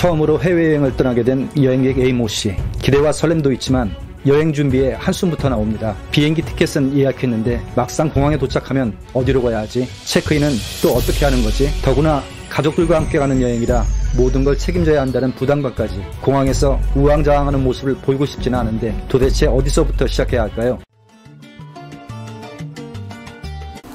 처음으로 해외여행을 떠나게 된 여행객 A모씨. 기대와 설렘도 있지만 여행 준비에 한숨부터 나옵니다. 비행기 티켓은 예약했는데 막상 공항에 도착하면 어디로 가야 하지? 체크인은 또 어떻게 하는 거지? 더구나 가족들과 함께 가는 여행이라 모든 걸 책임져야 한다는 부담감까지. 공항에서 우왕좌왕하는 모습을 보이고 싶지는 않은데 도대체 어디서부터 시작해야 할까요?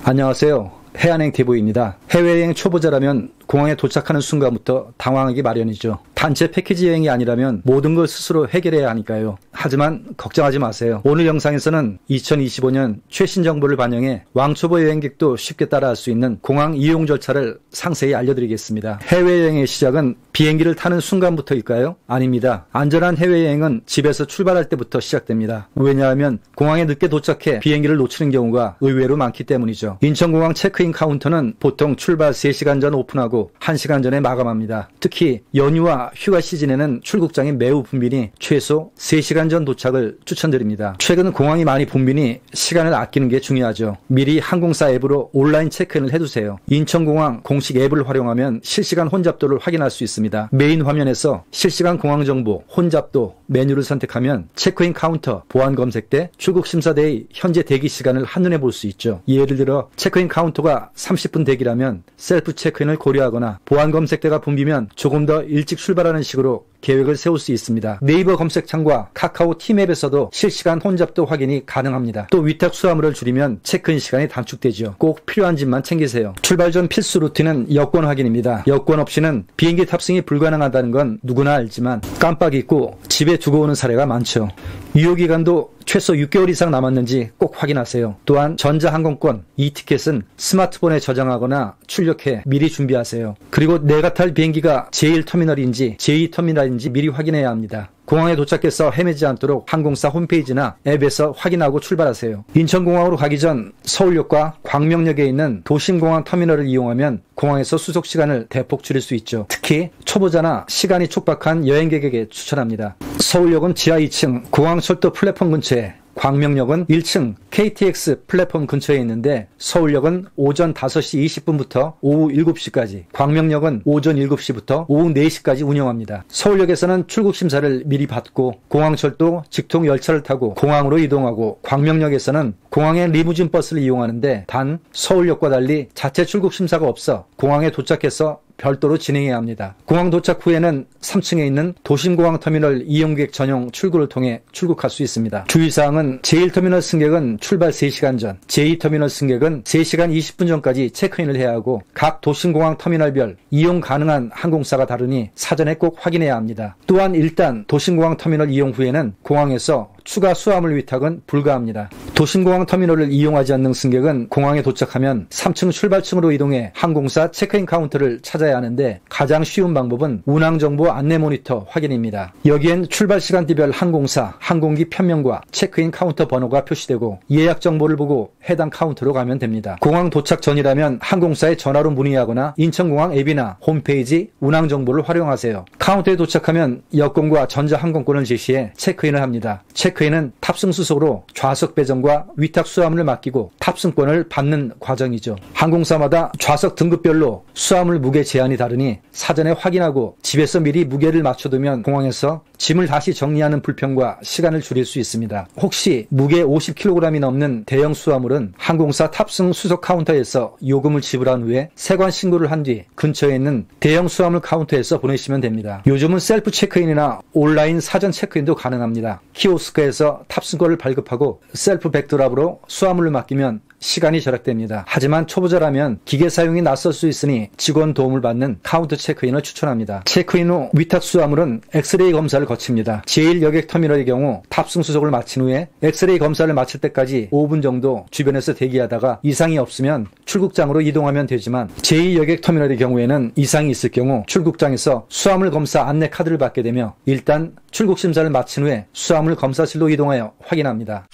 안녕하세요. 해안행 TV입니다. 해외여행 초보자라면 공항에 도착하는 순간부터 당황하기 마련이죠. 단체 패키지 여행이 아니라면 모든 걸 스스로 해결해야 하니까요. 하지만 걱정하지 마세요. 오늘 영상에서는 2025년 최신 정보를 반영해 왕초보 여행객도 쉽게 따라할 수 있는 공항 이용 절차를 상세히 알려드리겠습니다. 해외여행의 시작은 비행기를 타는 순간부터일까요? 아닙니다. 안전한 해외여행은 집에서 출발할 때부터 시작됩니다. 왜냐하면 공항에 늦게 도착해 비행기를 놓치는 경우가 의외로 많기 때문이죠. 인천공항 체크인 카운터는 보통 출발 3시간 전 오픈하고 1시간 전에 마감합니다. 특히 연휴와 휴가 시즌에는 출국장이 매우 붐비니 최소 3시간 전 도착을 추천드립니다. 최근 공항이 많이 붐비니 시간을 아끼는 게 중요하죠. 미리 항공사 앱으로 온라인 체크인을 해두세요. 인천공항 공식 앱을 활용하면 실시간 혼잡도를 확인할 수 있습니다. 메인 화면에서 실시간 공항 정보, 혼잡도, 메뉴를 선택하면 체크인 카운터, 보안 검색대, 출국 심사대의 현재 대기 시간을 한눈에 볼 수 있죠. 예를 들어 체크인 카운터가 30분 대기라면 셀프 체크인을 고려하거나 보안 검색대가 붐비면 조금 더 일찍 출발하는 식으로 계획을 세울 수 있습니다. 네이버 검색창과 카카오 티맵에서도 실시간 혼잡도 확인이 가능합니다. 또 위탁 수화물을 줄이면 체크인 시간이 단축되죠. 꼭 필요한 짐만 챙기세요. 출발 전 필수 루틴은 여권 확인입니다. 여권 없이는 비행기 탑승이 불가능하다는 건 누구나 알지만 깜빡 잊고 집에 두고 오는 사례가 많죠. 유효기간도 최소 6개월 이상 남았는지 꼭 확인하세요. 또한 전자항공권, 이티켓은 스마트폰에 저장하거나 출력해 미리 준비하세요. 그리고 내가 탈 비행기가 제1터미널인지 제2터미널인지 미리 확인해야 합니다. 공항에 도착해서 헤매지 않도록 항공사 홈페이지나 앱에서 확인하고 출발하세요. 인천공항으로 가기 전 서울역과 광명역에 있는 도심공항 터미널을 이용하면 공항에서 수속 시간을 대폭 줄일 수 있죠. 특히 초보자나 시간이 촉박한 여행객에게 추천합니다. 서울역은 지하 2층 공항철도 플랫폼 근처에, 광명역은 1층 KTX 플랫폼 근처에 있는데 서울역은 오전 5시 20분부터 오후 7시까지, 광명역은 오전 7시부터 오후 4시까지 운영합니다. 서울역에서는 출국 심사를 미리 받고 공항철도 직통 열차를 타고 공항으로 이동하고, 광명역에서는 공항의 리무진 버스를 이용하는데 단 서울역과 달리 자체 출국 심사가 없어 공항에 도착해서 별도로 진행해야 합니다. 공항 도착 후에는 3층에 있는 도심공항 터미널 이용객 전용 출구를 통해 출국할 수 있습니다. 주의사항은 제1터미널 승객은 출발 3시간 전, 제2터미널 승객은 3시간 20분 전까지 체크인을 해야 하고, 각 도심공항 터미널별 이용 가능한 항공사가 다르니 사전에 꼭 확인해야 합니다. 또한 일단 도심공항 터미널 이용 후에는 공항에서 추가 수화물 위탁은 불가합니다. 도심공항 터미널을 이용하지 않는 승객은 공항에 도착하면 3층 출발층으로 이동해 항공사 체크인 카운터를 찾아야 하는데 가장 쉬운 방법은 운항정보 안내 모니터 확인입니다. 여기엔 출발 시간대별 항공사, 항공기 편명과 체크인 카운터 번호가 표시되고 예약 정보를 보고 해당 카운터로 가면 됩니다. 공항 도착 전이라면 항공사에 전화로 문의하거나 인천공항 앱이나 홈페이지 운항정보를 활용하세요. 카운터에 도착하면 여권과 전자항공권을 제시해 체크인을 합니다. 체크인은 탑승 수속으로 좌석 배정과 위탁 수화물을 맡기고 탑승권을 받는 과정이죠. 항공사마다 좌석 등급별로 수화물 무게 제한이 다르니 사전에 확인하고 집에서 미리 무게를 맞춰두면 공항에서 짐을 다시 정리하는 불편과 시간을 줄일 수 있습니다. 혹시 무게 50kg이 넘는 대형 수화물은 항공사 탑승 수속 카운터에서 요금을 지불한 후에 세관 신고를 한 뒤 근처에 있는 대형 수화물 카운터에서 보내시면 됩니다. 요즘은 셀프 체크인이나 온라인 사전 체크인도 가능합니다. 키오스크에서 탑승권을 발급하고 셀프 백드랍으로 수화물을 맡기면 시간이 절약됩니다. 하지만 초보자라면 기계 사용이 낯설 수 있으니 직원 도움을 받는 카운터 체크인을 추천합니다. 체크인 후 위탁 수화물은 엑스레이 검사를 거칩니다. 제1여객 터미널의 경우 탑승 수속을 마친 후에 엑스레이 검사를 마칠 때까지 5분 정도 주변에서 대기하다가 이상이 없으면 출국장으로 이동하면 되지만, 제2여객 터미널의 경우에는 이상이 있을 경우 출국장에서 수화물 검사 안내 카드를 받게 되며 일단 출국 심사를 마친 후에 수화물 검사실로 이동하여 확인합니다.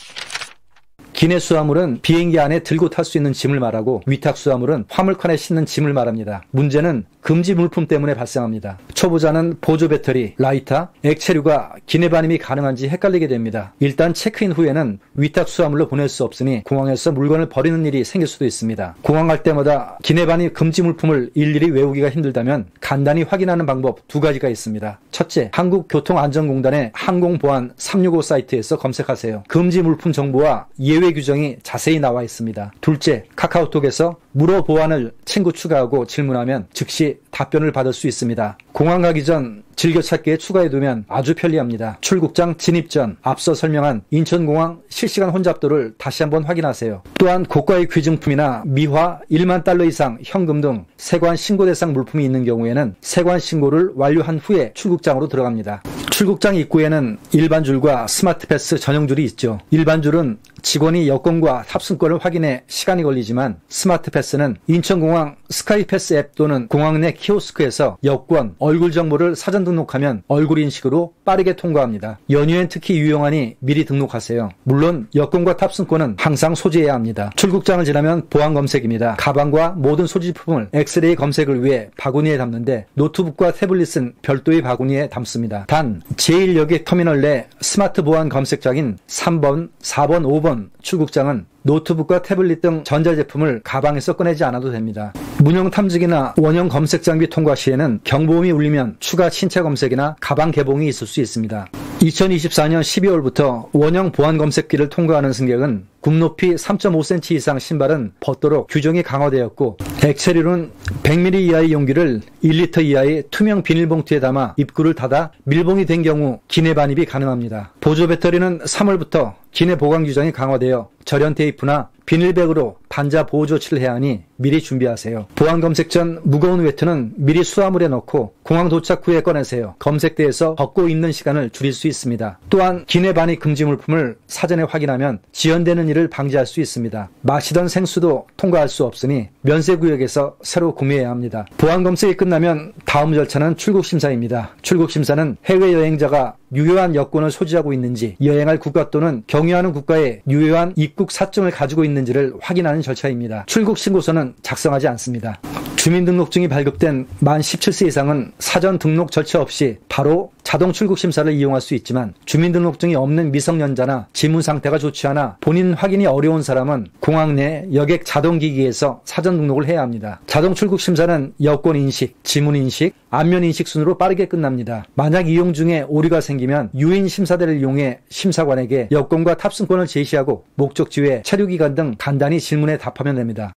기내 수화물은 비행기 안에 들고 탈 수 있는 짐을 말하고 위탁 수화물은 화물칸에 싣는 짐을 말합니다. 문제는 금지 물품 때문에 발생합니다. 초보자는 보조 배터리, 라이터, 액체류가 기내 반입이 가능한지 헷갈리게 됩니다. 일단 체크인 후에는 위탁 수화물로 보낼 수 없으니 공항에서 물건을 버리는 일이 생길 수도 있습니다. 공항 갈 때마다 기내 반입 금지 물품을 일일이 외우기가 힘들다면 간단히 확인하는 방법 두 가지가 있습니다. 첫째, 한국교통안전공단의 항공보안 365 사이트에서 검색하세요. 금지 물품 정보와 예외 규정이 자세히 나와 있습니다. 둘째, 카카오톡에서 물어보안을 친구 추가하고 질문하면 즉시 답변을 받을 수 있습니다. 공항 가기 전 즐겨찾기에 추가해두면 아주 편리합니다. 출국장 진입 전 앞서 설명한 인천공항 실시간 혼잡도를 다시 한번 확인하세요. 또한 고가의 귀중품이나 미화 1만 달러 이상 현금 등 세관 신고 대상 물품이 있는 경우에는 세관 신고를 완료한 후에 출국장으로 들어갑니다. 출국장 입구에는 일반 줄과 스마트 패스 전용 줄이 있죠. 일반 줄은 직원이 여권과 탑승권을 확인해 시간이 걸리지만 스마트 패스는 인천공항 스카이패스 앱 또는 공항 내 키오스크에서 여권, 얼굴 정보를 사전 등록하면 얼굴 인식으로 빠르게 통과합니다. 연휴엔 특히 유용하니 미리 등록하세요. 물론 여권과 탑승권은 항상 소지해야 합니다. 출국장을 지나면 보안 검색입니다. 가방과 모든 소지품을 엑스레이 검색을 위해 바구니에 담는데 노트북과 태블릿은 별도의 바구니에 담습니다. 단 제1여객 터미널 내 스마트 보안 검색장인 3번, 4번, 5번 출국장은 노트북과 태블릿 등 전자제품을 가방에서 꺼내지 않아도 됩니다. 문형 탐지기나 원형 검색 장비 통과 시에는 경보음이 울리면 추가 신체 검색이나 가방 개봉이 있을 수 있습니다. 2024년 12월부터 원형 보안 검색기를 통과하는 승객은 굽높이 3.5cm 이상 신발은 벗도록 규정이 강화되었고 액체류는 100ml 이하의 용기를 1리터 이하의 투명 비닐봉투에 담아 입구를 닫아 밀봉이 된 경우 기내 반입이 가능합니다. 보조 배터리는 3월부터 기내 보관 규정이 강화되어 절연 테이프나 비닐백으로 단자 보호 조치를 해야 하니 미리 준비하세요. 보안 검색 전 무거운 외투는 미리 수화물에 넣고 공항 도착 후에 꺼내세요. 검색대에서 벗고 있는 시간을 줄일 수 있습니다. 또한 기내 반입 금지 물품을 사전에 확인하면 지연되는 일을 방지할 수 있습니다. 마시던 생수도 통과할 수 없으니 면세구역에서 새로 구매해야 합니다. 보안 검색이 끝나면 다음 절차는 출국심사입니다. 출국심사는 해외여행자가 유효한 여권을 소지하고 있는지, 여행할 국가 또는 경유하는 국가에 유효한 입국 사증을 가지고 있는지를 확인하는 절차입니다. 출국신고서는 작성하지 않습니다. 주민등록증이 발급된 만 17세 이상은 사전 등록 절차 없이 바로 자동 출국 심사를 이용할 수 있지만 주민등록증이 없는 미성년자나 지문 상태가 좋지 않아 본인 확인이 어려운 사람은 공항 내 여객 자동기기에서 사전 등록을 해야 합니다. 자동 출국 심사는 여권 인식, 지문 인식, 안면 인식 순으로 빠르게 끝납니다. 만약 이용 중에 오류가 생기면 유인 심사대를 이용해 심사관에게 여권과 탑승권을 제시하고 목적지 외 체류기간 등 간단히 질문에 답하면 됩니다.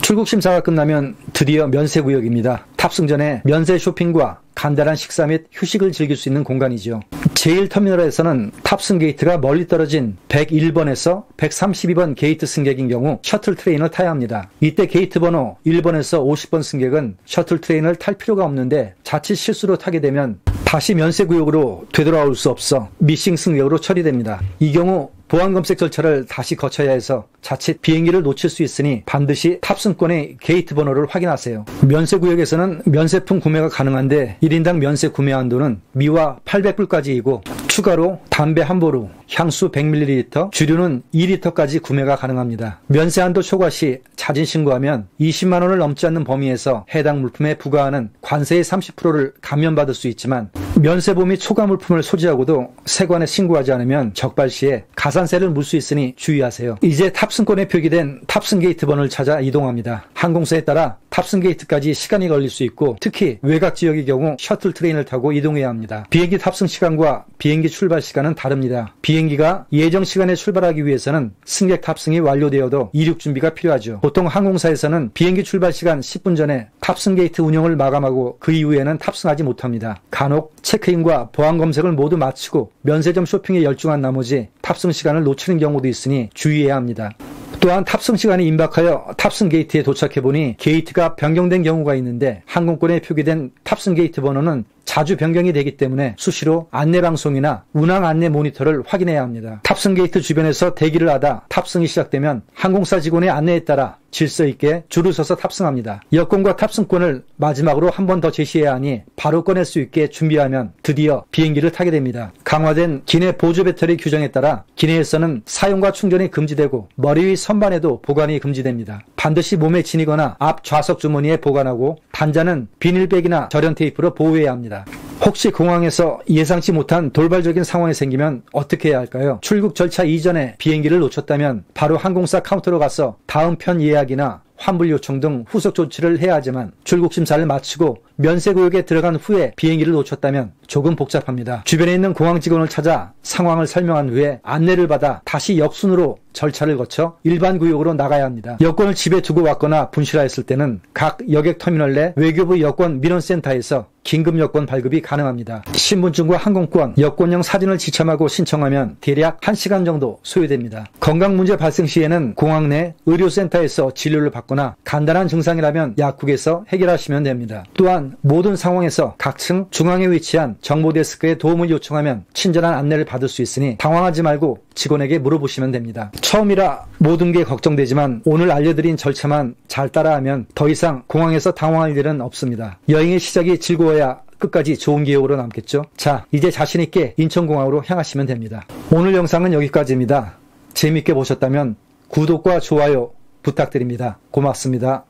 출국 심사가 끝나면 드디어 면세구역입니다. 탑승 전에 면세 쇼핑과 간단한 식사 및 휴식을 즐길 수 있는 공간이죠. 제1터미널에서는 탑승 게이트가 멀리 떨어진 101번에서 132번 게이트 승객인 경우 셔틀 트레인을 타야 합니다. 이때 게이트 번호 1번에서 50번 승객은 셔틀 트레인을 탈 필요가 없는데 자칫 실수로 타게 되면 다시 면세구역으로 되돌아올 수 없어 미싱 승객으로 처리됩니다. 이 경우 보안 검색 절차를 다시 거쳐야 해서 자칫 비행기를 놓칠 수 있으니 반드시 탑승권의 게이트 번호를 확인하세요. 면세구역에서는 면세품 구매가 가능한데 1인당 면세 구매 한도는 미화 800불까지이고 추가로 담배 한 보루, 향수 100ml, 주류는 2리터까지 구매가 가능합니다. 면세 한도 초과 시 자진 신고하면 20만 원을 넘지 않는 범위에서 해당 물품에 부과하는 관세의 30%를 감면받을 수 있지만 면세보 및 초과 물품을 소지하고도 세관에 신고하지 않으면 적발 시에 가산세를 물 수 있으니 주의하세요. 이제 탑승권에 표기된 탑승 게이트 번호를 찾아 이동합니다. 항공사에 따라 탑승 게이트까지 시간이 걸릴 수 있고 특히 외곽 지역의 경우 셔틀 트레인을 타고 이동해야 합니다. 비행기 탑승 시간과 비행기 출발 시간은 다릅니다. 비행기가 예정 시간에 출발하기 위해서는 승객 탑승이 완료되어도 이륙 준비가 필요하죠. 보통 항공사에서는 비행기 출발 시간 10분 전에 탑승 게이트 운영을 마감하고 그 이후에는 탑승하지 못합니다. 간혹 체크인과 보안 검색을 모두 마치고 면세점 쇼핑에 열중한 나머지 탑승 시간을 놓치는 경우도 있으니 주의해야 합니다. 또한 탑승 시간이 임박하여 탑승 게이트에 도착해보니 게이트가 변경된 경우가 있는데 항공권에 표기된 탑승 게이트 번호는 자주 변경이 되기 때문에 수시로 안내방송이나 운항 안내 모니터를 확인해야 합니다. 탑승 게이트 주변에서 대기를 하다 탑승이 시작되면 항공사 직원의 안내에 따라 질서 있게 줄을 서서 탑승합니다. 여권과 탑승권을 마지막으로 한 번 더 제시해야 하니 바로 꺼낼 수 있게 준비하면 드디어 비행기를 타게 됩니다. 강화된 기내 보조 배터리 규정에 따라 기내에서는 사용과 충전이 금지되고 머리 위 선반에도 보관이 금지됩니다. 반드시 몸에 지니거나 앞 좌석 주머니에 보관하고 단자는 비닐백이나 절연 테이프로 보호해야 합니다. 혹시 공항에서 예상치 못한 돌발적인 상황이 생기면 어떻게 해야 할까요? 출국 절차 이전에 비행기를 놓쳤다면 바로 항공사 카운터로 가서 다음 편 예약이나 환불 요청 등 후속 조치를 해야 하지만 출국 심사를 마치고 면세구역에 들어간 후에 비행기를 놓쳤다면 조금 복잡합니다. 주변에 있는 공항 직원을 찾아 상황을 설명한 후에 안내를 받아 다시 역순으로 절차를 거쳐 일반 구역으로 나가야 합니다. 여권을 집에 두고 왔거나 분실하였을 때는 각 여객 터미널 내 외교부 여권 민원센터에서 긴급 여권 발급이 가능합니다. 신분증과 항공권, 여권용 사진을 지참하고 신청하면 대략 1시간 정도 소요됩니다. 건강 문제 발생 시에는 공항 내 의료센터에서 진료를 받거나 간단한 증상이라면 약국에서 해결하시면 됩니다. 또한 모든 상황에서 각층 중앙에 위치한 정보데스크에 도움을 요청하면 친절한 안내를 받을 수 있으니 당황하지 말고 직원에게 물어보시면 됩니다. 처음이라 모든 게 걱정되지만 오늘 알려드린 절차만 잘 따라하면 더 이상 공항에서 당황할 일은 없습니다. 여행의 시작이 즐거워야 끝까지 좋은 기억으로 남겠죠. 자, 이제 자신있게 인천공항으로 향하시면 됩니다. 오늘 영상은 여기까지입니다. 재밌게 보셨다면 구독과 좋아요 부탁드립니다. 고맙습니다.